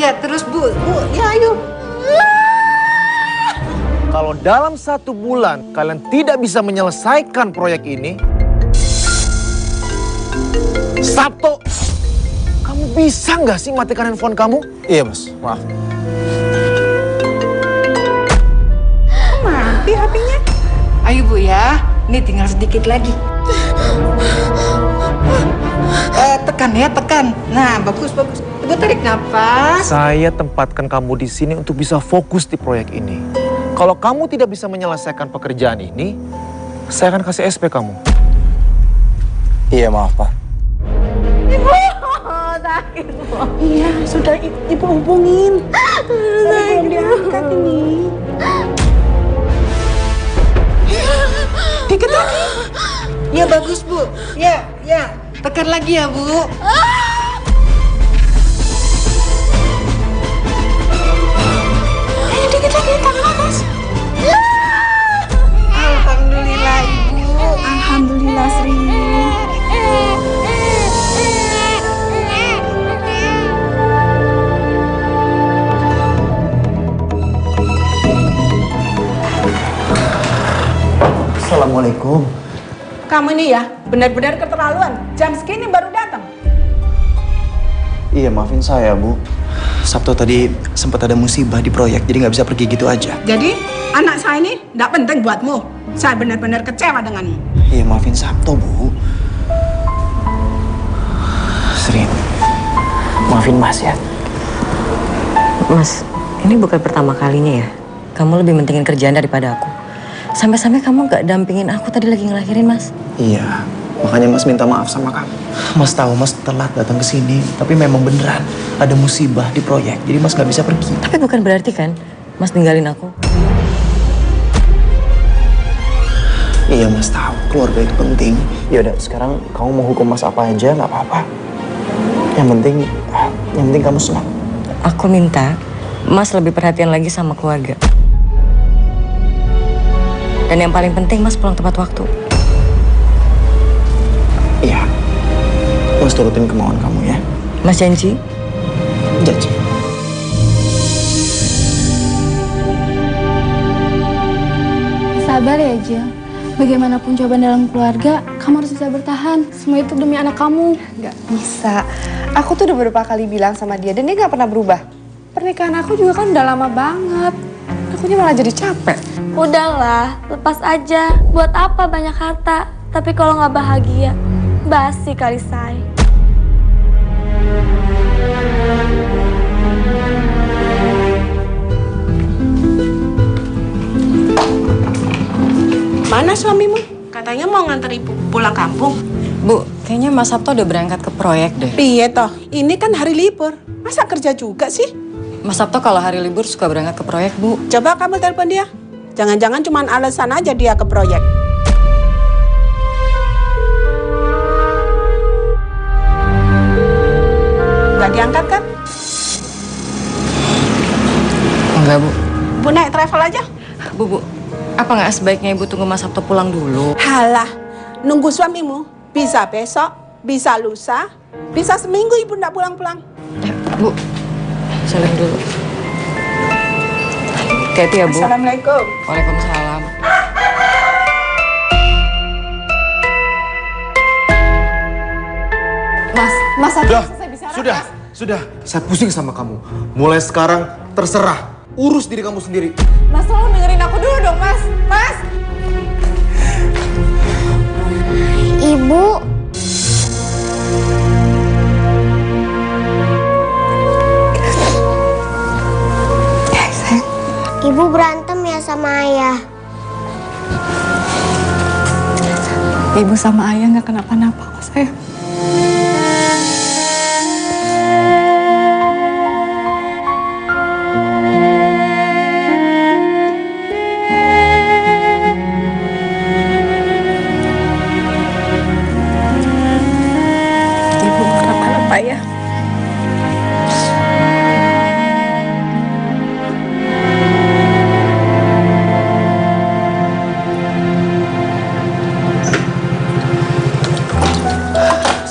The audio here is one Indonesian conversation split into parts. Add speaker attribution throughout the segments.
Speaker 1: Lihat terus Bu, ya ayo.
Speaker 2: Kalau dalam 1 bulan kalian tidak bisa menyelesaikan proyek ini, Sabto, kamu bisa nggak sih matikan handphone kamu?
Speaker 3: Iya, Bos. Maaf.
Speaker 1: Mati HP-nya. Ayo Bu ya, ini tinggal sedikit lagi. Tekan ya, tekan. Nah, bagus. Ibu tarik nafas.
Speaker 2: Saya tempatkan kamu di sini untuk bisa fokus di proyek ini. Kalau kamu tidak bisa menyelesaikan pekerjaan ini, saya akan kasih SP kamu.
Speaker 3: Iya, maaf, Pak.
Speaker 1: Ibu, sakit Bu.
Speaker 4: Iya, sudah Ibu hubungin. Belum diangkat ini.
Speaker 1: Dikit lagi. Ya bagus Bu. Ya. Tekan lagi ya Bu. Dikit lagi, tangan atas. Alhamdulillah Ibu.
Speaker 4: Alhamdulillah, Sri.
Speaker 3: Assalamualaikum.
Speaker 4: Kamu ini ya, benar-benar keterlaluan. Jam segini baru datang.
Speaker 3: Iya, maafin saya, Bu. Sabto tadi sempat ada musibah di proyek, jadi nggak bisa pergi gitu aja.
Speaker 4: Jadi, anak saya ini nggak penting buatmu. Saya benar-benar kecewa denganmu.
Speaker 3: Iya, maafin Sabto, Bu. Sri, maafin Mas ya.
Speaker 5: Mas, ini bukan pertama kalinya ya. Kamu lebih mentingin kerjaan daripada aku. Sampai-sampai kamu gak dampingin aku tadi lagi ngelahirin, Mas.
Speaker 3: Iya, makanya Mas minta maaf sama kamu. Mas tahu Mas telat datang ke sini, tapi memang beneran ada musibah di proyek, jadi Mas nggak bisa pergi.
Speaker 5: Tapi bukan berarti kan Mas ninggalin aku.
Speaker 3: Iya, Mas tahu keluarga itu penting. Ya udah, sekarang kamu mau hukum Mas apa aja nggak apa-apa. Yang penting kamu senang.
Speaker 5: Aku minta Mas lebih perhatian lagi sama keluarga. Dan yang paling penting Mas pulang tepat waktu.
Speaker 3: Iya, Mas turutin kemauan kamu ya.
Speaker 5: Mas janji?
Speaker 3: Janji.
Speaker 6: Sabar ya, Jil. Bagaimanapun cobaan dalam keluarga, kamu harus bisa bertahan. Semua itu demi anak kamu.
Speaker 7: Gak bisa. Aku tuh udah beberapa kali bilang sama dia dan dia gak pernah berubah. Pernikahan aku juga kan udah lama banget. Akunya malah jadi capek.
Speaker 6: Udahlah, lepas aja. Buat apa banyak harta? Tapi kalau nggak bahagia, basi kali, Say.
Speaker 4: Mana suamimu? Katanya mau nganter Ibu pulang kampung.
Speaker 5: Bu, kayaknya Mas Sabto udah berangkat ke proyek deh.
Speaker 4: Piye toh? Ini kan hari libur. Masa kerja juga sih?
Speaker 5: Mas Sabto kalau hari libur suka berangkat ke proyek, Bu.
Speaker 4: Coba kamu telepon dia. Jangan-jangan cuma alasan aja dia ke proyek. Gak diangkat kan?
Speaker 5: Enggak, Bu.
Speaker 4: Bu naik travel aja.
Speaker 5: Bu, apa nggak sebaiknya Ibu tunggu Mas Sabto pulang dulu?
Speaker 4: Halah, nunggu suamimu. Bisa besok, bisa lusa, bisa seminggu Ibu nggak pulang-pulang.
Speaker 5: Bu, salim dulu. Hati-hati ya, Bu.
Speaker 4: Assalamualaikum.
Speaker 5: Waalaikumsalam.
Speaker 7: Mas
Speaker 2: Sudah. Saya pusing sama kamu. Mulai sekarang terserah. Urus diri kamu sendiri.
Speaker 7: Mas tolong dengerin aku dulu dong, Mas. Mas.
Speaker 6: Ibu, Ibu berantem ya sama ayah.
Speaker 7: Ibu sama ayah nggak kenapa-napa kok, sayang. Ibu kenapa-napa ya.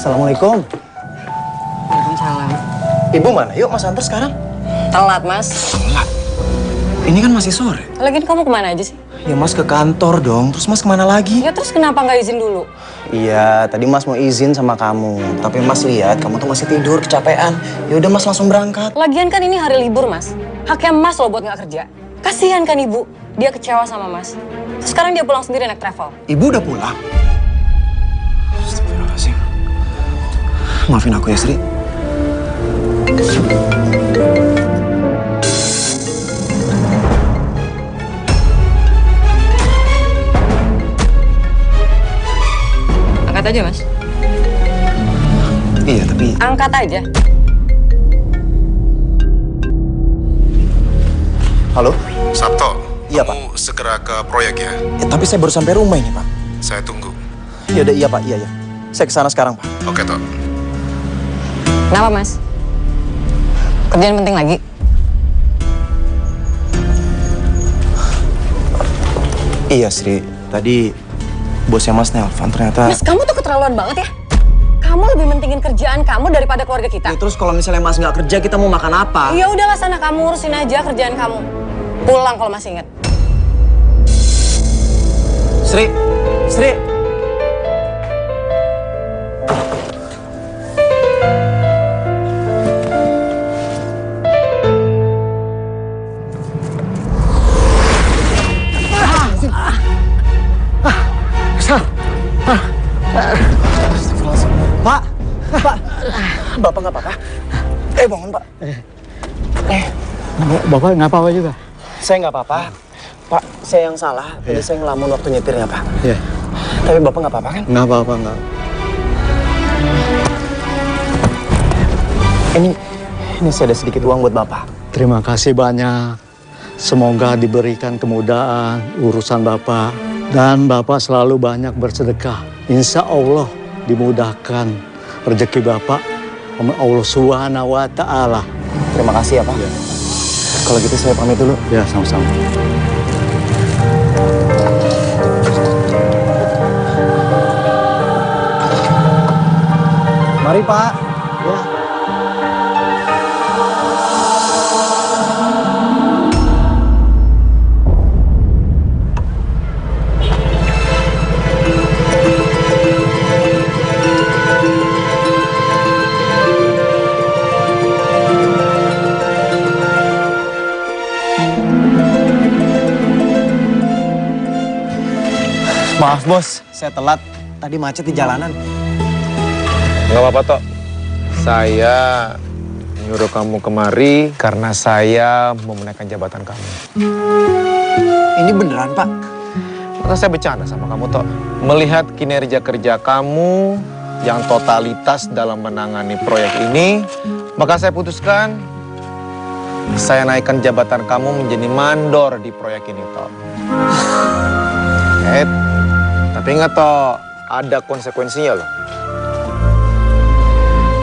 Speaker 3: Assalamualaikum.
Speaker 5: Waalaikumsalam.
Speaker 3: Ibu mana? Yuk Mas antar sekarang.
Speaker 5: Telat, Mas.
Speaker 3: Telat? Ini kan masih sore.
Speaker 5: Lagian kamu kemana aja sih?
Speaker 3: Ya Mas ke kantor dong, terus Mas kemana lagi?
Speaker 5: Ya terus kenapa nggak izin dulu?
Speaker 3: Iya, tadi Mas mau izin sama kamu. Tapi Mas lihat kamu tuh masih tidur, kecapean. Ya udah Mas langsung berangkat.
Speaker 5: Lagian kan ini hari libur, Mas. Haknya Mas loh buat nggak kerja. Kasihan kan Ibu, dia kecewa sama Mas. Terus sekarang dia pulang sendiri naik travel.
Speaker 3: Ibu udah pulang? Astagfirullahaladzim. Maafin aku ya, Sri.
Speaker 5: Angkat aja, Mas.
Speaker 3: Iya, tapi...
Speaker 5: Angkat aja.
Speaker 3: Halo?
Speaker 8: Sabto,
Speaker 3: Iya,
Speaker 8: kamu segera ke proyek ya.
Speaker 3: Tapi saya baru sampai rumah ini, Pak.
Speaker 8: Saya tunggu.
Speaker 3: Ya udah, iya, Pak. Iya. Saya kesana sekarang, Pak.
Speaker 8: Oke, Tok.
Speaker 5: Kenapa, Mas? Kerjaan penting lagi?
Speaker 3: Iya, Sri. Tadi bosnya Mas nelpon, ternyata...
Speaker 5: Mas, kamu tuh keterlaluan banget ya. Kamu lebih mentingin kerjaan kamu daripada keluarga kita.
Speaker 3: Ya, terus kalau misalnya Mas nggak kerja, kita mau makan apa?
Speaker 5: Ya udahlah sana kamu urusin aja kerjaan kamu. Pulang kalau masih inget.
Speaker 3: Sri. Pak, Bapak nggak apa-apa? Bangun, Pak.
Speaker 9: Bapak nggak apa-apa juga?
Speaker 3: Saya nggak apa-apa. Pak, saya yang salah. Tadi saya ngelamun waktu nyetirnya, Pak.
Speaker 9: Iya.
Speaker 3: Tapi Bapak nggak apa-apa kan?
Speaker 9: Nggak apa-apa, nggak.
Speaker 3: Ini saya ada sedikit uang buat Bapak.
Speaker 9: Terima kasih banyak. Semoga diberikan kemudahan urusan Bapak. Dan Bapak selalu banyak bersedekah. Insya Allah dimudahkan rezeki Bapak sama Allah Subhanahu wa Ta'ala.
Speaker 3: Terima kasih ya, Pak.
Speaker 9: Ya.
Speaker 3: Kalau gitu saya pamit dulu.
Speaker 9: Ya, sama-sama.
Speaker 3: Mari, Pak.
Speaker 9: Ya.
Speaker 3: Maaf, Bos. Saya telat. Tadi macet di jalanan.
Speaker 2: Nggak apa-apa, Tok. Saya nyuruh kamu kemari karena saya mau menaikkan jabatan kamu.
Speaker 3: Ini beneran, Pak?
Speaker 2: Maka saya bercanda sama kamu, Tok. Melihat kinerja kerja kamu yang totalitas dalam menangani proyek ini, maka saya putuskan saya naikkan jabatan kamu menjadi mandor di proyek ini, Tok. Tapi ingat, Tok, ada konsekuensinya loh.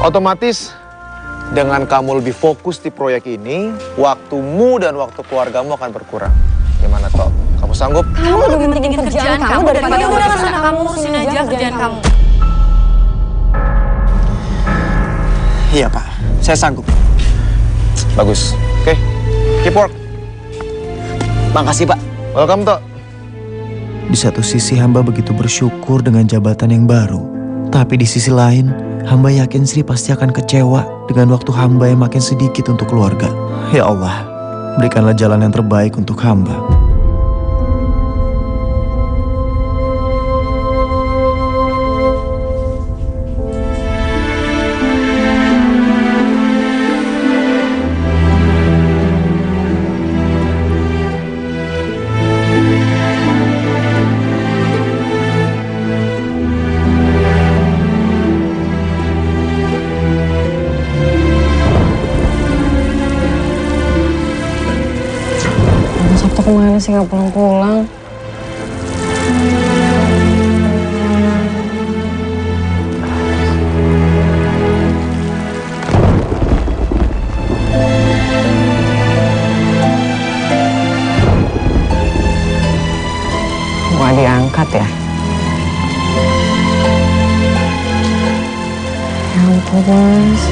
Speaker 2: Otomatis dengan kamu lebih fokus di proyek ini, waktumu dan waktu keluargamu akan berkurang. Gimana, Tok? Kamu sanggup?
Speaker 5: Kamu lebih mentingin kerjaan kamu daripada udah sana kamu urusin aja kerjaan kamu.
Speaker 3: Iya, Pak. Saya sanggup.
Speaker 2: Bagus. Oke, keep work.
Speaker 3: Makasih, Pak.
Speaker 2: Welcome, Tok.
Speaker 3: Di satu sisi hamba begitu bersyukur dengan jabatan yang baru. Tapi di sisi lain, hamba yakin Sri pasti akan kecewa dengan waktu hamba yang makin sedikit untuk keluarga. Ya Allah, berikanlah jalan yang terbaik untuk hamba.
Speaker 5: Sabtu kemana sih nggak pulang-pulang? Nggak diangkat ya? Ya ampun, Mas.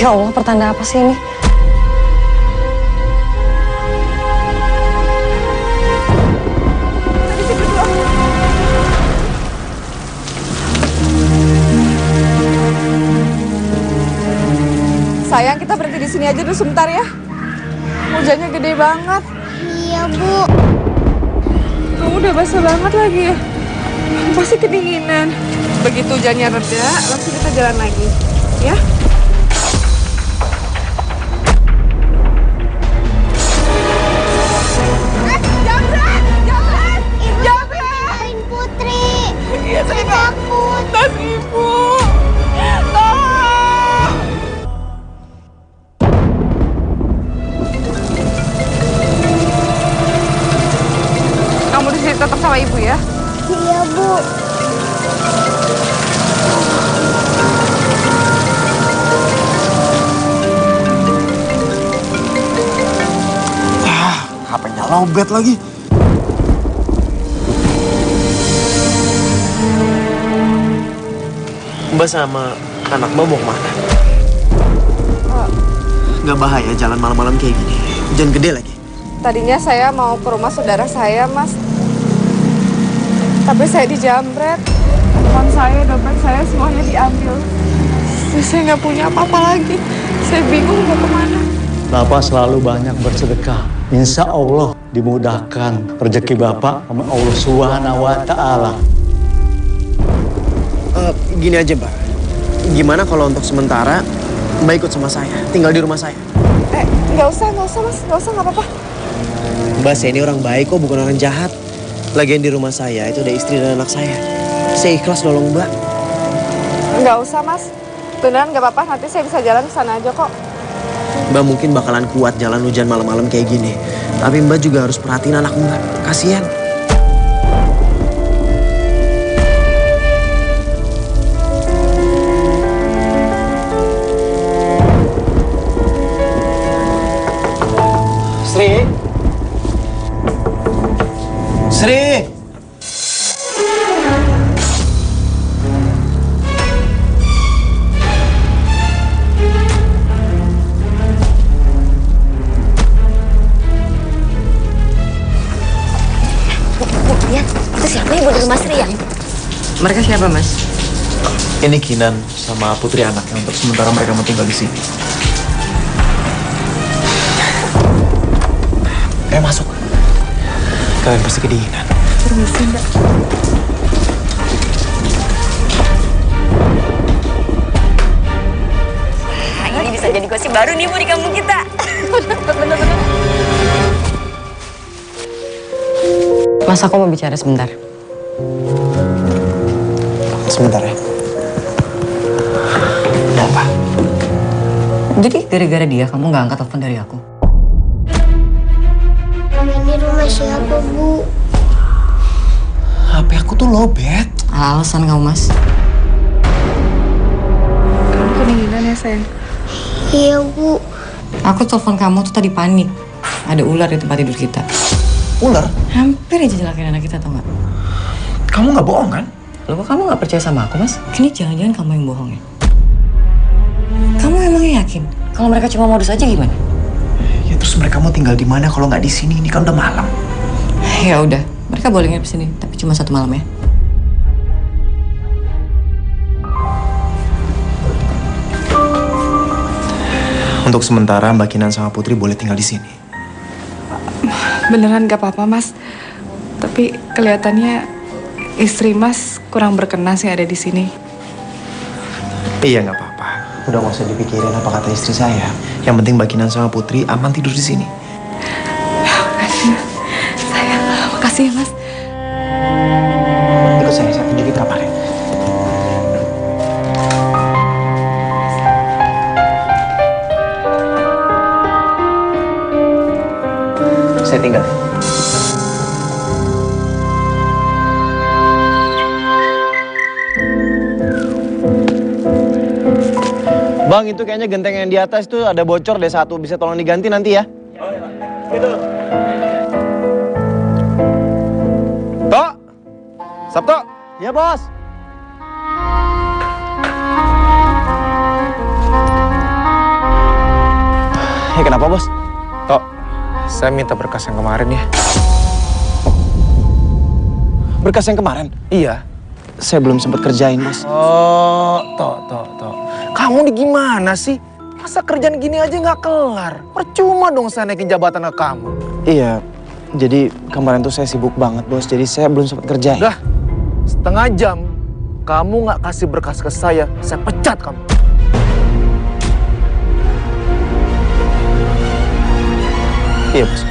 Speaker 5: Ya Allah, pertanda apa sih ini?
Speaker 7: Sayang, kita berhenti di sini aja dulu sebentar ya. Hujannya gede banget.
Speaker 10: Iya, Bu.
Speaker 7: Kamu udah basah banget lagi ya. Pasti kedinginan. Begitu hujannya reda, langsung kita jalan lagi. Ya? Jamret! Jamret!
Speaker 10: Ibu
Speaker 7: Jamret!
Speaker 10: tinggalin Putri.
Speaker 7: Iya, saya
Speaker 10: takut.
Speaker 7: Tas Ibu. Tolong! Kamu di sini tetap sama Ibu ya?
Speaker 10: Iya, Bu.
Speaker 3: HP-nya lowbat lagi. Mbak sama anak Mbak mau kemana? Nggak bahaya jalan malam-malam kayak gini. Hujan gede lagi.
Speaker 7: Tadinya saya mau ke rumah saudara saya, Mas. Tapi saya dijamret. Telepon saya, dompet saya semuanya diambil. Saya nggak punya apa-apa lagi. Saya bingung mau kemana.
Speaker 9: Bapak selalu banyak bersedekah. Insya Allah dimudahkan rezeki Bapak sama Allah Subhanahu wa Ta'ala.
Speaker 3: Gini aja, Mbak. Gimana kalau untuk sementara Mbak ikut sama saya, tinggal di rumah saya?
Speaker 7: Nggak usah, Mas. Nggak usah, nggak apa-apa.
Speaker 3: Mbak, saya ini orang baik kok, bukan orang jahat. Lagian di rumah saya itu ada istri dan anak saya. Saya ikhlas nolong Mbak.
Speaker 7: Nggak usah, Mas. Beneran nggak apa-apa, nanti saya bisa jalan ke sana aja kok.
Speaker 3: Mbak mungkin bakalan kuat jalan hujan malam-malam kayak gini. Tapi Mbak juga harus perhatiin anak Mbak. Kasihan. Sri. Sri.
Speaker 6: Itu siapa ibu dari Mas Ri ya?
Speaker 5: Mereka siapa, Mas?
Speaker 3: Ini Kinan sama putri anaknya untuk sementara mereka mau tinggal di sini. Ayo masuk. Kalian pasti kedinginan.
Speaker 7: Permisi, Mbak.
Speaker 5: Nah, ini bisa jadi gosip baru nih Bu di kampung kita.
Speaker 7: Bener-bener.
Speaker 5: Mas, aku mau bicara sebentar.
Speaker 3: Sebentar ya. Ada apa?
Speaker 5: Jadi gara-gara dia kamu nggak angkat telepon dari aku?
Speaker 10: Ini rumah siapa, Bu?
Speaker 3: HP aku tuh lowbat.
Speaker 5: Alasan kamu, Mas?
Speaker 7: Kamu kedinginan ya, sayang?
Speaker 10: Iya, Bu.
Speaker 5: Aku telepon kamu tuh tadi panik. Ada ular di tempat tidur kita.
Speaker 3: Ular?
Speaker 5: Hampir aja celakain anak kita, tau nggak?
Speaker 3: Kamu nggak bohong kan?
Speaker 5: Loh, kok kamu nggak percaya sama aku, Mas? Ini jangan-jangan kamu yang bohong ya? Kamu emang yakin? Kalau mereka cuma modus aja gimana?
Speaker 3: Ya terus mereka mau tinggal di mana kalau nggak di sini? Ini kan udah malam.
Speaker 5: Ya udah, mereka boleh nginep sini, tapi cuma 1 malam ya.
Speaker 3: Untuk sementara Mbak Kinan sama Putri boleh tinggal di sini.
Speaker 7: Beneran gak apa-apa, Mas. Tapi kelihatannya istri Mas kurang berkenan sih ada di sini.
Speaker 3: Iya nggak apa-apa. Udah nggak usah dipikirin apa kata istri saya. Yang penting Mbak Kinan sama Putri aman tidur di sini.
Speaker 7: Makasih, sayang. Makasih ya, Mas.
Speaker 3: Ikut saya tunjukin kamarnya. Saya tinggal. Bang, itu kayaknya genteng yang di atas tuh ada bocor deh satu. Bisa tolong diganti nanti ya? Oh iya, gitu. Tok! Sabto! Ya, Bos! Kenapa bos?
Speaker 2: Tok, saya minta berkas yang kemarin ya.
Speaker 3: Berkas yang kemarin?
Speaker 2: Iya.
Speaker 3: Saya belum sempat kerjain bos.
Speaker 2: Oh, Tok. Kamu nih gimana sih? Masa kerjaan gini aja nggak kelar? Percuma dong saya naikin jabatan ke kamu.
Speaker 3: Iya, jadi kemarin tuh saya sibuk banget bos, jadi saya belum sempat kerjain.
Speaker 2: Udah, setengah jam kamu nggak kasih berkas ke saya pecat kamu.
Speaker 3: Iya bos.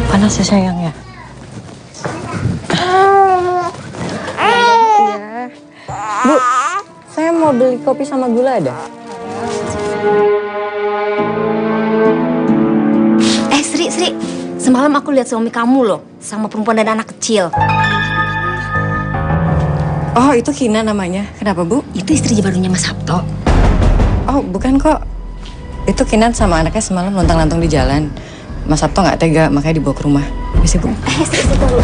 Speaker 5: Panas ya sayang ya? Bu, saya mau beli kopi sama gula ada?
Speaker 11: Sri, semalam aku lihat suami kamu loh, sama perempuan dan anak kecil.
Speaker 5: Oh, itu Kina namanya. Kenapa, Bu?
Speaker 11: Itu istri barunya Mas Sabto.
Speaker 5: Oh, bukan kok. Itu Kinan sama anaknya semalam lontang-lantung di jalan. Mas Sabto nggak tega, makanya dibawa ke rumah. Misi, Bu.
Speaker 11: Sri, tunggu.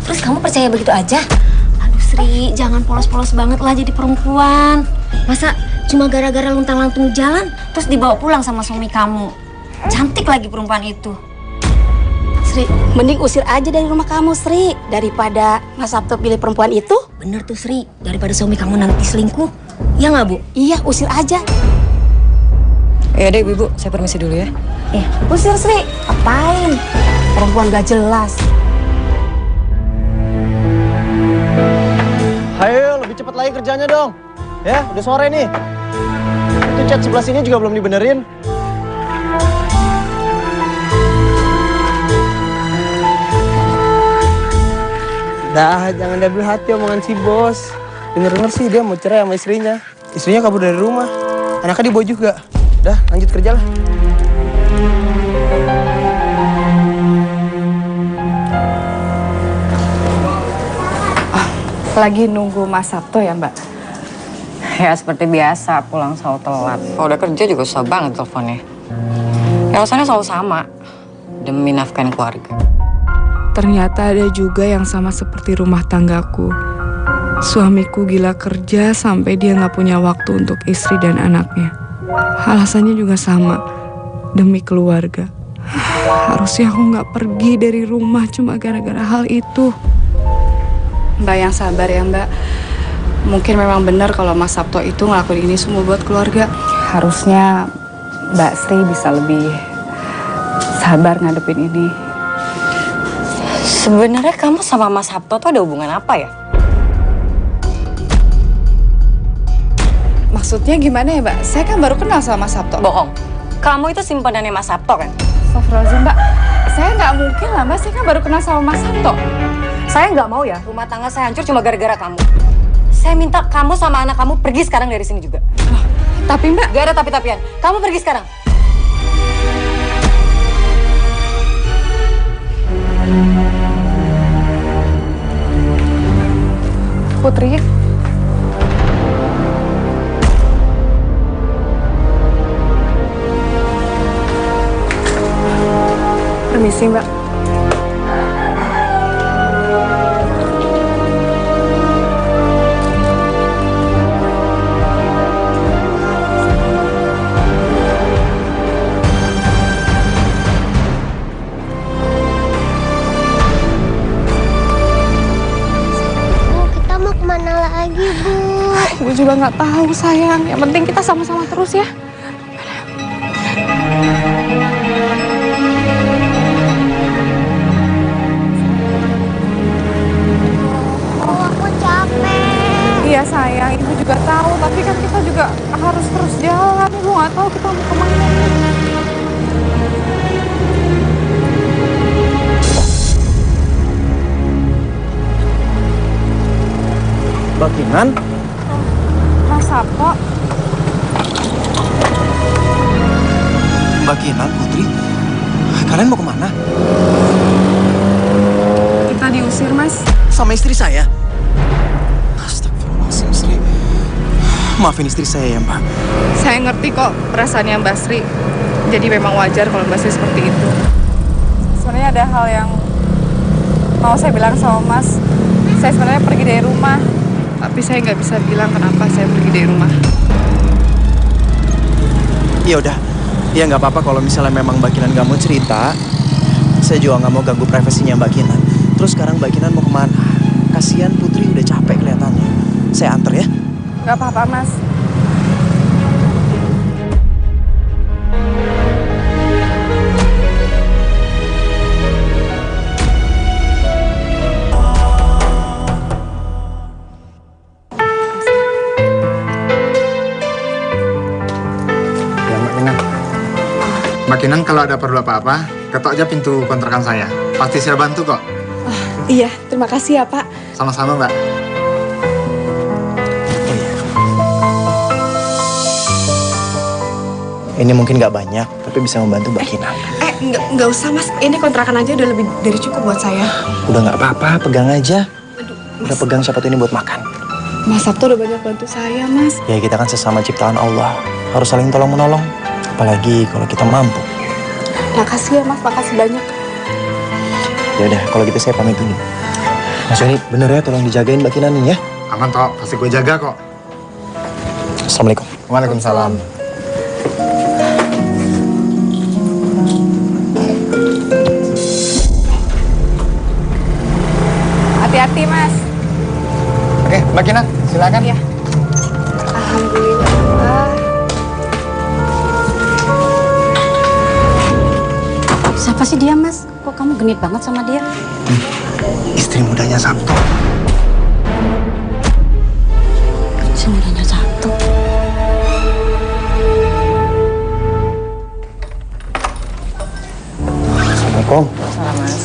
Speaker 11: Terus kamu percaya begitu aja? Aduh, Sri, jangan polos-polos banget lah jadi perempuan. Masa cuma gara-gara lontang-lantung di jalan, terus dibawa pulang sama suami kamu? Cantik lagi perempuan itu.
Speaker 4: Sri, mending usir aja dari rumah kamu, Sri. Daripada Mas Sabto pilih perempuan itu.
Speaker 11: Bener tuh, Sri. Daripada suami kamu nanti selingkuh. Iya nggak, Bu?
Speaker 4: Iya, usir aja.
Speaker 5: Ya deh, Ibu. Saya permisi dulu ya.
Speaker 4: Usir, Sri. Apain? Perempuan gak jelas.
Speaker 3: Ayo, lebih cepat lagi kerjanya dong. Ya, udah sore nih. Itu cat sebelah sini juga belum dibenerin.
Speaker 1: Dah, jangan diambil hati omongan si bos. Dengar-dengar sih dia mau cerai sama istrinya. Istrinya kabur dari rumah. Anaknya dibawa juga. Dah, lanjut kerja lah.
Speaker 7: Lagi nunggu Mas Sabto ya, Mbak?
Speaker 5: Ya, seperti biasa, pulang selalu telat. Kalau udah kerja juga susah banget teleponnya. Alasannya selalu sama, demi nafkahin keluarga.
Speaker 7: Ternyata ada juga yang sama seperti rumah tanggaku. Suamiku gila kerja sampai dia nggak punya waktu untuk istri dan anaknya. Alasannya juga sama, demi keluarga. Harusnya aku nggak pergi dari rumah cuma gara-gara hal itu. Mbak yang sabar ya, Mbak. Mungkin memang benar kalau Mas Sabto itu ngelakuin ini semua buat keluarga. Harusnya Mbak Sri bisa lebih sabar ngadepin ini.
Speaker 5: Sebenarnya kamu sama Mas Sabto tuh ada hubungan apa ya?
Speaker 7: Maksudnya gimana ya, Mbak? Saya kan baru kenal sama Mas Sabto.
Speaker 5: Bohong. Kamu itu simpanannya Mas Sabto kan?
Speaker 7: Astagfirullahaladzim, Mbak. Saya nggak mungkin lah, Mbak. Saya kan baru kenal sama Mas Sabto.
Speaker 5: Saya nggak mau ya rumah tangga saya hancur cuma gara-gara kamu. Saya minta kamu sama anak kamu pergi sekarang dari sini juga.
Speaker 7: Tapi Mbak...
Speaker 5: Gak ada tapi-tapian. Kamu pergi sekarang.
Speaker 7: Putri. Permisi, Mbak.
Speaker 10: Kita mau kemana lagi, Bu?
Speaker 7: Gue juga nggak tahu, sayang. Yang penting kita sama-sama terus ya.
Speaker 10: Oh, aku capek.
Speaker 7: Iya sayang, ibu juga tahu. Tapi kan kita juga harus terus jalan. Ibu nggak tahu kita mau kemana.
Speaker 3: Mbak Kinan?
Speaker 7: Mas Sabto.
Speaker 3: Mbak Kinan, Putri? Kalian mau kemana?
Speaker 7: Kita diusir, Mas.
Speaker 3: Sama istri saya? Astagfirullahaladzim, Sri. Maafin istri saya ya, Mbak.
Speaker 7: Saya ngerti kok perasaannya Mbak Sri. Jadi memang wajar kalau Mbak Sri seperti itu. Sebenarnya ada hal yang mau saya bilang sama Mas. Saya sebenarnya pergi dari rumah, tapi saya nggak bisa bilang kenapa saya pergi dari rumah.
Speaker 3: Ya udah, ya nggak apa-apa kalau misalnya memang Mbak Kinan nggak mau cerita. Saya juga nggak mau ganggu privasinya Mbak Kinan. Terus sekarang Mbak Kinan mau kemana? Kasihan Putri udah capek kelihatannya. Saya antar ya.
Speaker 7: Nggak apa-apa, Mas.
Speaker 12: Mbak Kinan kalau ada perlu apa-apa, ketok aja pintu kontrakan saya. Pasti saya bantu kok.
Speaker 7: Iya, terima kasih ya, Pak.
Speaker 12: Sama-sama, Mbak.
Speaker 3: Ini mungkin nggak banyak, tapi bisa membantu Mbak Kinan.
Speaker 7: Nggak usah, Mas. Ini kontrakan aja udah lebih dari cukup buat saya.
Speaker 3: Udah nggak apa-apa, pegang aja. Udah pegang, siapa tuh ini buat makan.
Speaker 7: Mas Sabto udah banyak bantu saya, Mas.
Speaker 3: Ya kita kan sesama ciptaan Allah, harus saling tolong-menolong. Apalagi kalau kita mampu.
Speaker 7: Makasih ya, Mas. Makasih banyak.
Speaker 3: Ya udah, kalau gitu saya pamit dulu. Mas Yoni, bener ya, tolong dijagain Mbak Kinan ini ya.
Speaker 12: Aman toh, pasti gue jaga kok.
Speaker 3: Assalamualaikum.
Speaker 12: Waalaikumsalam.
Speaker 7: Hati-hati, Mas.
Speaker 12: Oke, Mbak Kinan, silakan.
Speaker 7: Iya. Alhamdulillah.
Speaker 11: Siapa sih dia, Mas? Kok kamu genit banget sama dia?
Speaker 3: Istri mudanya Sabto.
Speaker 11: Istri mudanya Sabto.
Speaker 3: Assalamualaikum.
Speaker 5: Salam, Mas.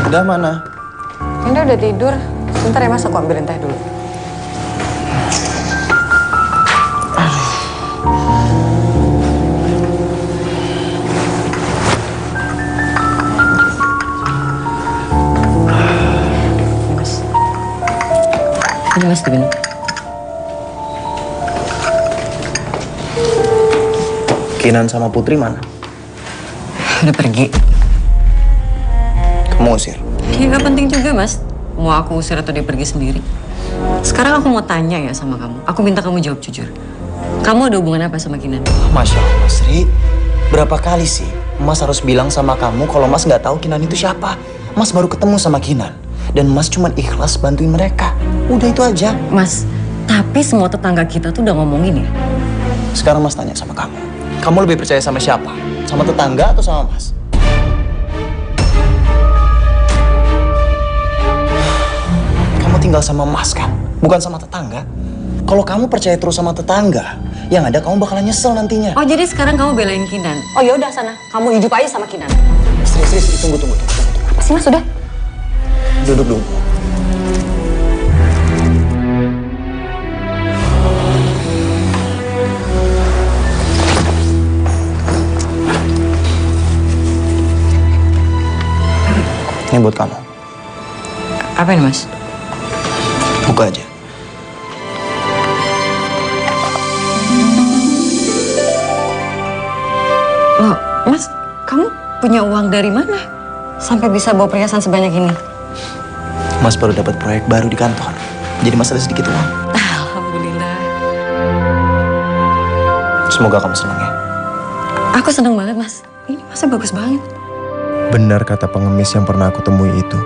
Speaker 3: Udah mana?
Speaker 5: Indah udah tidur. Sebentar ya, Mas, aku ambilin teh dulu. Ini Mas diminum.
Speaker 3: Kinan sama Putri mana?
Speaker 5: Udah pergi.
Speaker 3: Kamu usir.
Speaker 5: Ya nggak penting juga, Mas. Mau aku usir atau dia pergi sendiri. Sekarang aku mau tanya ya sama kamu. Aku minta kamu jawab jujur. Kamu ada hubungan apa sama Kinan?
Speaker 3: Masya Allah, Sri. Berapa kali sih Mas harus bilang sama kamu kalau Mas nggak tahu Kinan itu siapa? Mas baru ketemu sama Kinan. Dan Mas cuma ikhlas bantuin mereka. Udah itu aja.
Speaker 5: Mas, tapi semua tetangga kita tuh udah ngomongin ya.
Speaker 3: Sekarang Mas tanya sama kamu. Kamu lebih percaya sama siapa? Sama tetangga atau sama Mas? Kamu tinggal sama Mas kan? Bukan sama tetangga. Kalau kamu percaya terus sama tetangga, yang ada kamu bakalan nyesel nantinya.
Speaker 5: Oh, jadi sekarang kamu belain Kinan? Oh ya udah sana, kamu hidup aja sama Kinan.
Speaker 3: Sri, tunggu.
Speaker 5: Apa sih, Mas, udah?
Speaker 3: Duduk dulu. Ini buat kamu.
Speaker 5: Apa ini, Mas?
Speaker 3: Buka aja.
Speaker 5: Loh, Mas, kamu punya uang dari mana? Sampai bisa bawa perhiasan sebanyak ini?
Speaker 3: Mas baru dapat proyek baru di kantor. Jadi Mas ada sedikit uang.
Speaker 5: Alhamdulillah.
Speaker 3: Semoga kamu senang ya.
Speaker 5: Aku seneng banget, Mas. Ini masnya bagus banget.
Speaker 3: Benar kata pengemis yang pernah aku temui itu.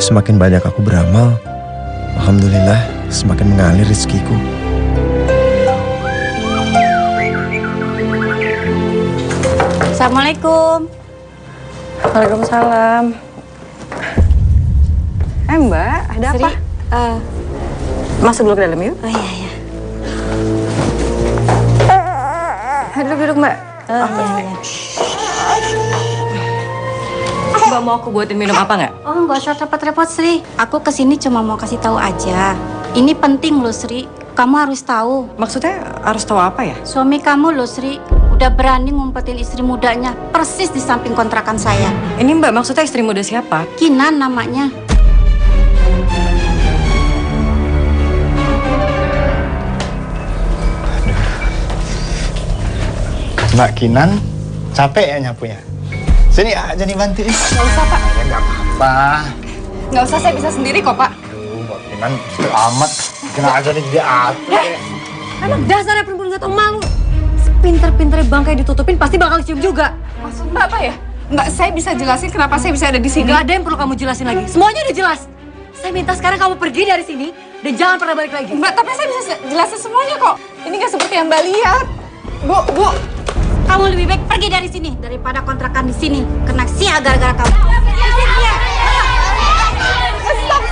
Speaker 3: Semakin banyak aku beramal, alhamdulillah semakin mengalir rezekiku.
Speaker 11: Assalamualaikum.
Speaker 5: Waalaikumsalam. Mbak, ada
Speaker 11: Sri,
Speaker 5: apa? Masuk dulu ke dalam yuk.
Speaker 11: Oh iya.
Speaker 5: Duduk, Mbak.
Speaker 11: Iya.
Speaker 5: Mbak mau aku buatin minum apa nggak?
Speaker 11: Oh, nggak usah repot-repot, Sri. Aku kesini cuma mau kasih tahu aja. Ini penting loh, Sri. Kamu harus tahu.
Speaker 5: Maksudnya harus tahu apa ya?
Speaker 11: Suami kamu loh, Sri, udah berani ngumpetin istri mudanya persis di samping kontrakan saya.
Speaker 5: Ini Mbak, maksudnya istri muda siapa?
Speaker 11: Kinan namanya.
Speaker 12: Mbak Kinan, capek ya nyapunya?
Speaker 3: Sini aja nih bantu.
Speaker 13: Nggak usah, Pak.
Speaker 12: Ya nggak apa-apa.
Speaker 13: Nggak usah, saya bisa sendiri kok, Pak.
Speaker 12: Mbak Kinan amat. Kena aja nih dia atur.
Speaker 11: Emang dasarnya perempuan nggak tahu malu. Sepinter-pinternya bangkai ditutupin pasti bakal cium juga.
Speaker 13: Maksud Mbak apa ya? Mbak, saya bisa jelasin kenapa saya bisa ada di sini.
Speaker 11: Nggak ada yang perlu kamu jelasin lagi. Semuanya udah jelas. Saya minta sekarang kamu pergi dari sini dan jangan pernah balik lagi.
Speaker 13: Mbak, tapi saya bisa jelasin semuanya kok. Ini nggak seperti yang Mbak lihat. Bu.
Speaker 11: Kamu lebih baik pergi dari sini daripada kontrakan di sini kena sia gara-gara kamu.
Speaker 13: Stop.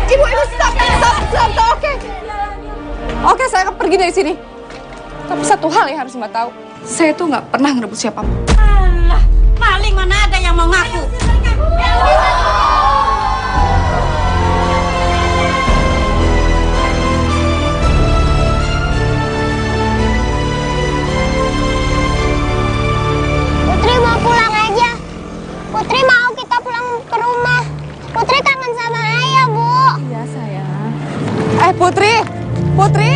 Speaker 13: Ibu, stop. Oke. Oke, saya akan pergi dari sini. Tapi satu hal yang harus Mbak tahu. Saya tuh nggak pernah ngerebut siapapun.
Speaker 11: Alah, maling mana ada yang mau ngaku.
Speaker 10: Putri mau pulang aja. Putri mau kita pulang ke rumah. Putri kangen sama ayah, Bu.
Speaker 13: Iya, sayang. Putri. Putri,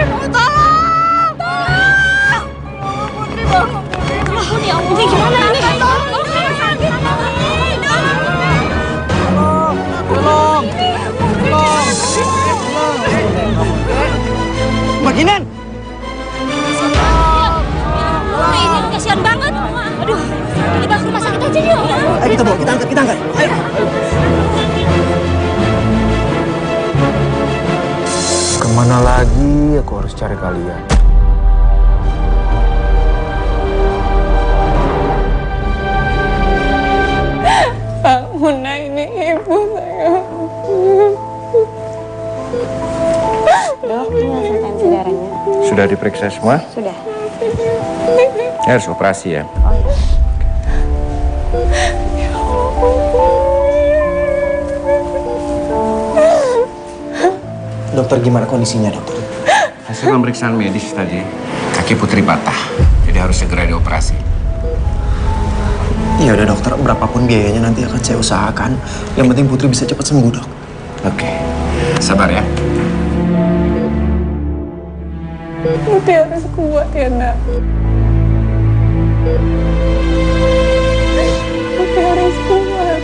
Speaker 13: mau tolong! Putri, bangun, Putri.
Speaker 11: Ya Allah, gimana ini?
Speaker 3: Mbak Kinan!
Speaker 11: Ini kasihan banget. Aduh, kita bawa ke rumah sakit aja yuk.
Speaker 3: Ayo kita bawa, kita angkat. Ayo.
Speaker 2: Kemana lagi aku harus cari kalian?
Speaker 13: Pak Muna, ini ibu saya.
Speaker 14: Dok, ini hasil tensi darahnya.
Speaker 15: Sudah diperiksa semua?
Speaker 14: Sudah.
Speaker 15: Ya, harus operasi ya?
Speaker 14: Oh iya.
Speaker 3: Dokter, gimana kondisinya, dokter?
Speaker 15: Hasil pemeriksaan medis tadi, kaki Putri patah. Jadi harus segera dioperasi.
Speaker 3: Ya udah dokter, berapapun biayanya nanti akan saya usahakan. Yang penting Putri bisa cepat sembuh, dok.
Speaker 15: Oke. Sabar ya.
Speaker 13: Putri harus kuat ya, Nak. Putri harus kuat.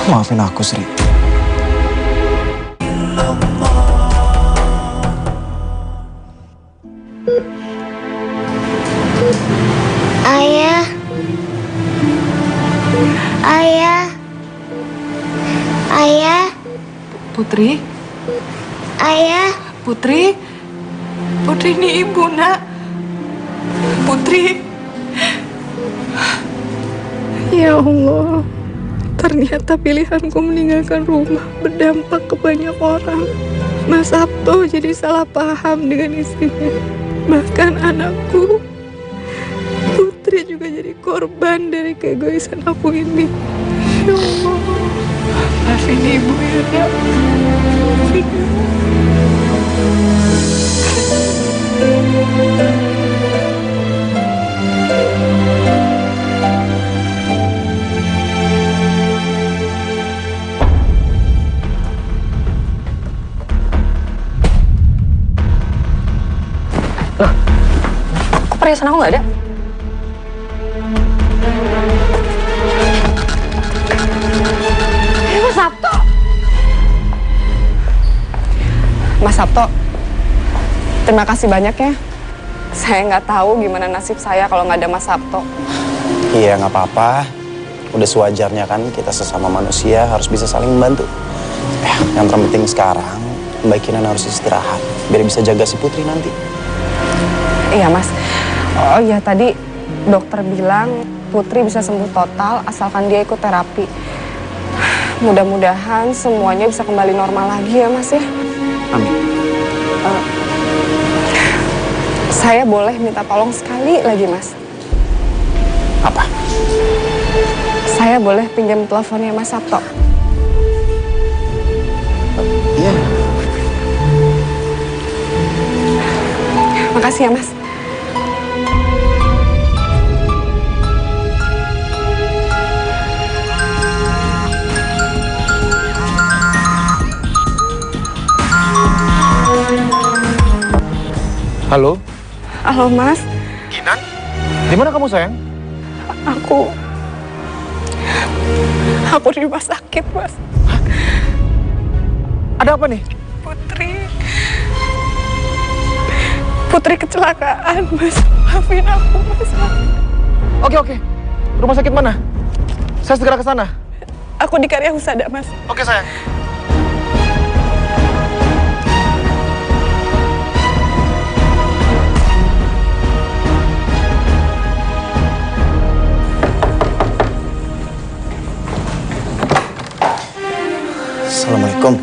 Speaker 3: Maafin aku, Sri.
Speaker 10: Ayah.
Speaker 13: Putri?
Speaker 10: Ayah.
Speaker 13: Putri ini ibu, Nak. Putri.
Speaker 7: Ya Allah, ternyata pilihanku meninggalkan rumah berdampak ke banyak orang. Mas Sabto jadi salah paham dengan istrinya. Bahkan anakku, Putri juga jadi korban dari keegoisan aku ini. Ya Allah, maafin ibu ya, Nak. Maafin ibu.
Speaker 5: Kok perhiasan aku nggak ada?
Speaker 13: Mas Sabto!
Speaker 7: Mas Sabto, terima kasih banyak ya. Saya nggak tahu gimana nasib saya kalau nggak ada Mas Sabto.
Speaker 3: Iya, nggak apa-apa. Udah sewajarnya kan kita sesama manusia harus bisa saling membantu. Yang terpenting sekarang Mbak Kinan harus istirahat biar bisa jaga si Putri nanti.
Speaker 13: Iya Mas. Oh iya, tadi dokter bilang Putri bisa sembuh total asalkan dia ikut terapi. Mudah-mudahan semuanya bisa kembali normal lagi ya Mas ya.
Speaker 3: Amin.
Speaker 13: Saya boleh minta tolong sekali lagi Mas?
Speaker 3: Apa?
Speaker 13: Saya boleh pinjam teleponnya Mas Sabto?
Speaker 3: Iya.
Speaker 13: Makasih ya Mas.
Speaker 2: Halo?
Speaker 13: Halo Mas.
Speaker 2: Kinan? Di mana kamu sayang?
Speaker 13: Aku di rumah sakit Mas.
Speaker 2: Ada apa nih?
Speaker 13: Putri kecelakaan Mas. Maafin aku Mas.
Speaker 2: Oke. Rumah sakit mana? Saya segera ke sana.
Speaker 13: Aku di Karya Husada Mas.
Speaker 2: Oke sayang.
Speaker 3: Assalamualaikum.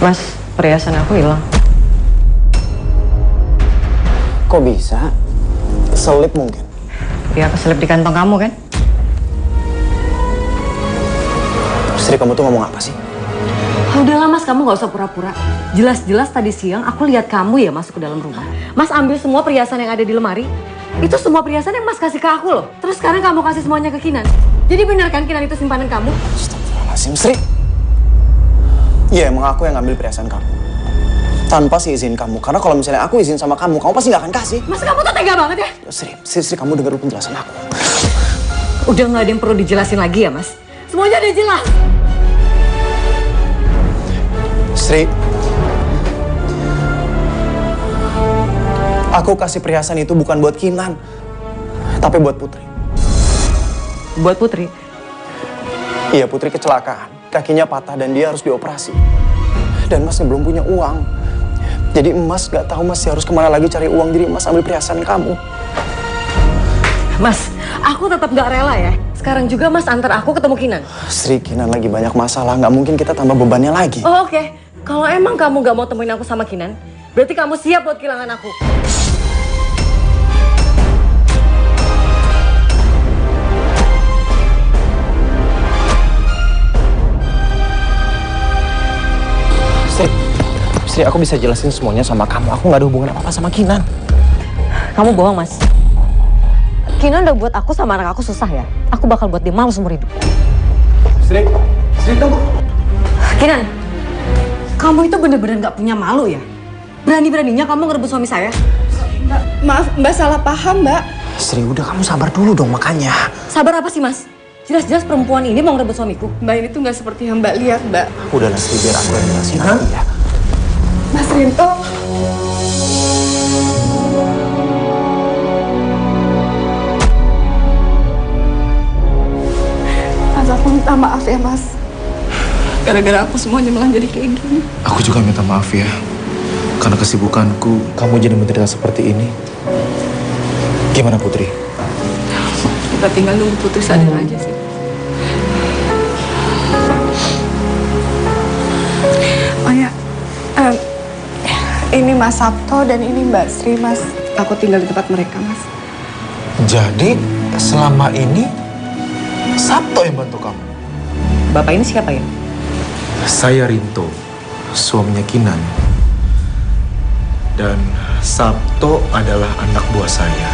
Speaker 5: Mas, perhiasan aku hilang.
Speaker 3: Kok bisa? Selip mungkin?
Speaker 5: Ya, keselip di kantong kamu kan?
Speaker 3: Sri, kamu tuh ngomong apa sih?
Speaker 11: Udahlah Mas, kamu nggak usah pura-pura. Jelas-jelas tadi siang aku lihat kamu ya masuk ke dalam rumah. Mas ambil semua perhiasan yang ada di lemari. Itu semua perhiasan yang Mas kasih ke aku loh. Terus sekarang kamu kasih semuanya ke Kinan. Jadi benar kan Kinan itu simpanan kamu?
Speaker 3: Astagfirullahaladzim, Sri. Iya, emang aku yang ngambil perhiasan kamu. Tanpa si izin kamu. Karena kalau misalnya aku izin sama kamu pasti nggak akan kasih.
Speaker 11: Mas, kamu tuh tega banget ya?
Speaker 3: Sri, kamu dengar dulu penjelasan aku.
Speaker 11: Udah nggak ada yang perlu dijelasin lagi ya, Mas? Semuanya udah jelas.
Speaker 3: Sri, aku kasih perhiasan itu bukan buat Kinan, tapi buat Putri.
Speaker 11: Buat Putri?
Speaker 3: Iya, Putri kecelakaan. Kakinya patah dan dia harus dioperasi. Dan Mas belum punya uang. Jadi Mas gak tahu Mas harus kemana lagi cari uang. Jadi Mas ambil perhiasan kamu.
Speaker 11: Mas, aku tetap gak rela ya. Sekarang juga Mas antar aku ketemu Kinan.
Speaker 3: Sri, Kinan lagi banyak masalah. Gak mungkin kita tambah bebannya lagi.
Speaker 11: Oh, oke. Kalau emang kamu gak mau temuin aku sama Kinan, berarti kamu siap buat kehilangan aku.
Speaker 3: Sri, aku bisa jelasin semuanya sama kamu. Aku gak ada hubungan apa-apa sama Kinan.
Speaker 11: Kamu bohong, Mas. Kinan udah buat aku sama anak aku susah ya. Aku bakal buat dia malu seumur hidup.
Speaker 3: Sri tunggu.
Speaker 11: Kinan, kamu itu bener-bener gak punya malu ya? Berani-beraninya kamu ngerebut suami saya?
Speaker 13: Mbak salah paham, Mbak.
Speaker 3: Sri, udah kamu sabar dulu dong makanya.
Speaker 11: Sabar apa sih, Mas? Jelas-jelas perempuan ini mau ngerebut suamiku.
Speaker 13: Mbak ini tuh gak seperti yang Mbak lihat, Mbak.
Speaker 3: Udahlah Sri, biar aku yang jelasin nanti ya.
Speaker 13: Mas Rinto. Mas, aku minta maaf ya, Mas. Gara-gara aku semuanya malah jadi kayak gini.
Speaker 2: Aku juga minta maaf ya. Karena kesibukanku, kamu jadi menderita seperti ini. Gimana Putri?
Speaker 13: Kita tinggal nunggu Putri sadar aja sih. Oh ya, ini Mas Sabto dan ini Mbak Sri, Mas. Aku tinggal di tempat mereka, Mas.
Speaker 2: Jadi selama ini Sabto yang bantu kamu?
Speaker 11: Bapak ini siapa ya?
Speaker 2: Saya Rinto, suaminya Kinan. Dan Sabto adalah anak buah saya.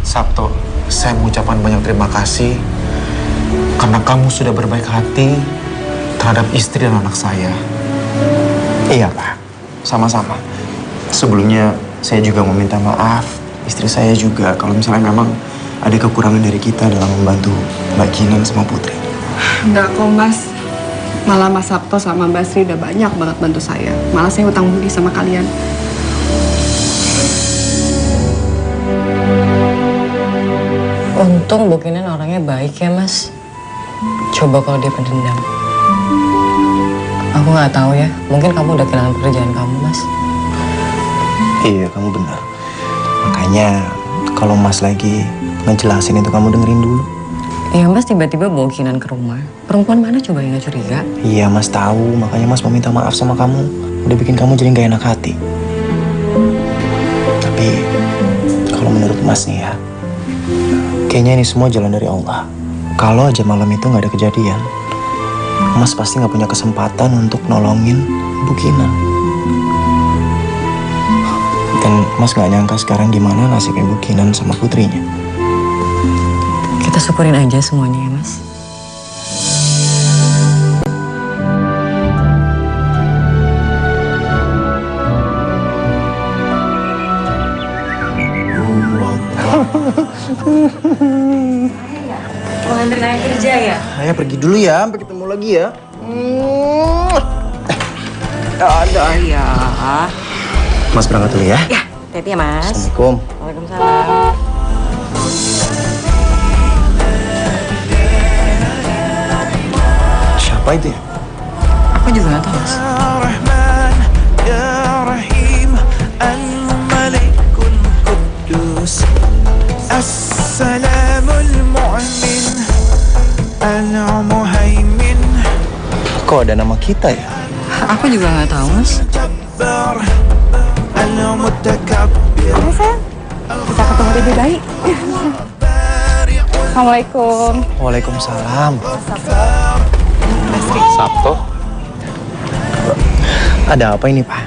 Speaker 2: Sabto, saya mengucapkan banyak terima kasih karena kamu sudah berbaik hati terhadap istri dan anak saya.
Speaker 3: Iya Pak, sama-sama. Sebelumnya saya juga mau minta maaf istri saya juga kalau misalnya memang ada kekurangan dari kita dalam membantu Mbak Kinan sama Putri.
Speaker 13: Enggak kok, Mas. Malah Mas Sabto sama Mbak Sri udah banyak banget bantu saya. Malah saya hutang budi sama kalian.
Speaker 5: Untung Bu Kinan orangnya baik ya, Mas. Coba kalau dia pendendam. Aku nggak tahu ya, mungkin kamu udah kehilangan pekerjaan kamu, Mas.
Speaker 3: Iya, kamu benar. Makanya kalau Mas lagi ngejelasin itu kamu dengerin dulu.
Speaker 5: Iya, Mas tiba-tiba bawa Kinan ke rumah. Perempuan mana coba yang nggak curiga?
Speaker 3: Iya, Mas tahu. Makanya Mas mau minta maaf sama kamu. Udah bikin kamu jadi gak enak hati. Tapi kalau menurut Mas nih ya, kayaknya ini semua jalan dari Allah. Kalau aja malam itu nggak ada kejadian, Mas pasti nggak punya kesempatan untuk nolongin Ibu Kinan. Dan Mas nggak nyangka sekarang gimana nasib Ibu Kinan sama putrinya.
Speaker 5: Kita syukurin aja semuanya ya, Mas. Mau nganterin ayah kerja ya?
Speaker 3: Ayah pergi dulu ya, sampai ketemu lagi ya.
Speaker 5: Ada ya.
Speaker 3: Mas berangkat dulu ya.
Speaker 5: Ya, hati-hati ya, Mas.
Speaker 3: Assalamualaikum.
Speaker 5: Waalaikumsalam.
Speaker 3: Siapa itu ya?
Speaker 5: Aku juga nggak tahu, Mas.
Speaker 3: Kok ada nama kita ya?
Speaker 5: Aku juga nggak tahu, Mas.
Speaker 13: Ayo sayang, kita ketemu lebih baik. Assalamualaikum.
Speaker 3: Waalaikumsalam.
Speaker 2: Sabto,
Speaker 3: Ada apa ini, Pak?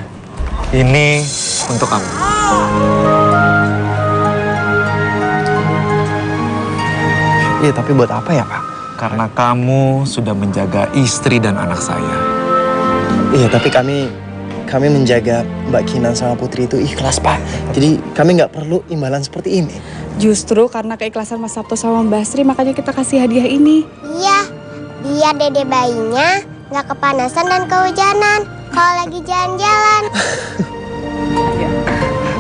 Speaker 2: ini untuk kamu.
Speaker 3: Iya, tapi buat apa ya, Pak?
Speaker 2: Karena kamu sudah menjaga istri dan anak saya.
Speaker 3: Iya, tapi kami menjaga Mbak Kinan sama Putri itu ikhlas, Pak. Jadi kami nggak perlu imbalan seperti ini.
Speaker 13: Justru karena keikhlasan Mas Sabto sama Mbak Sri, makanya kita kasih hadiah ini.
Speaker 10: Iya, biar dede bayinya nggak kepanasan dan kehujanan kalau lagi jalan-jalan.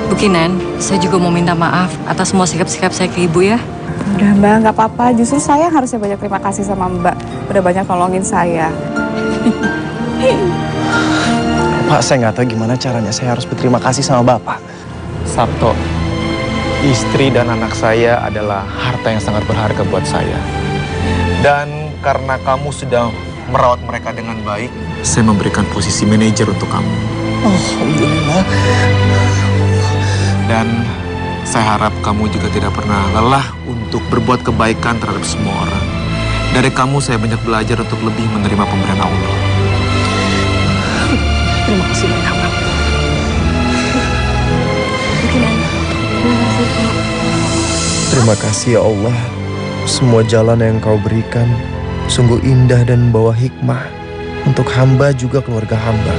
Speaker 5: Bu Kinan, saya juga mau minta maaf atas semua sikap-sikap saya ke Ibu ya.
Speaker 13: Udah Mbak, nggak apa-apa. Justru saya harusnya banyak terima kasih sama Mbak. Udah banyak nolongin saya.
Speaker 3: Pak, saya nggak tahu gimana caranya saya harus berterima kasih sama Bapak.
Speaker 2: Sabto, istri dan anak saya adalah harta yang sangat berharga buat saya. Dan karena kamu sudah merawat mereka dengan baik, saya memberikan posisi manajer untuk kamu.
Speaker 3: Alhamdulillah.
Speaker 2: Dan saya harap kamu juga tidak pernah lelah untuk berbuat kebaikan terhadap semua orang. Dari kamu saya banyak belajar untuk lebih menerima pemberian Allah.
Speaker 13: Terima kasih banyak, Pak.
Speaker 3: Terima kasih ya Allah. Semua jalan yang Kau berikan sungguh indah dan membawa hikmah untuk hamba juga keluarga hamba.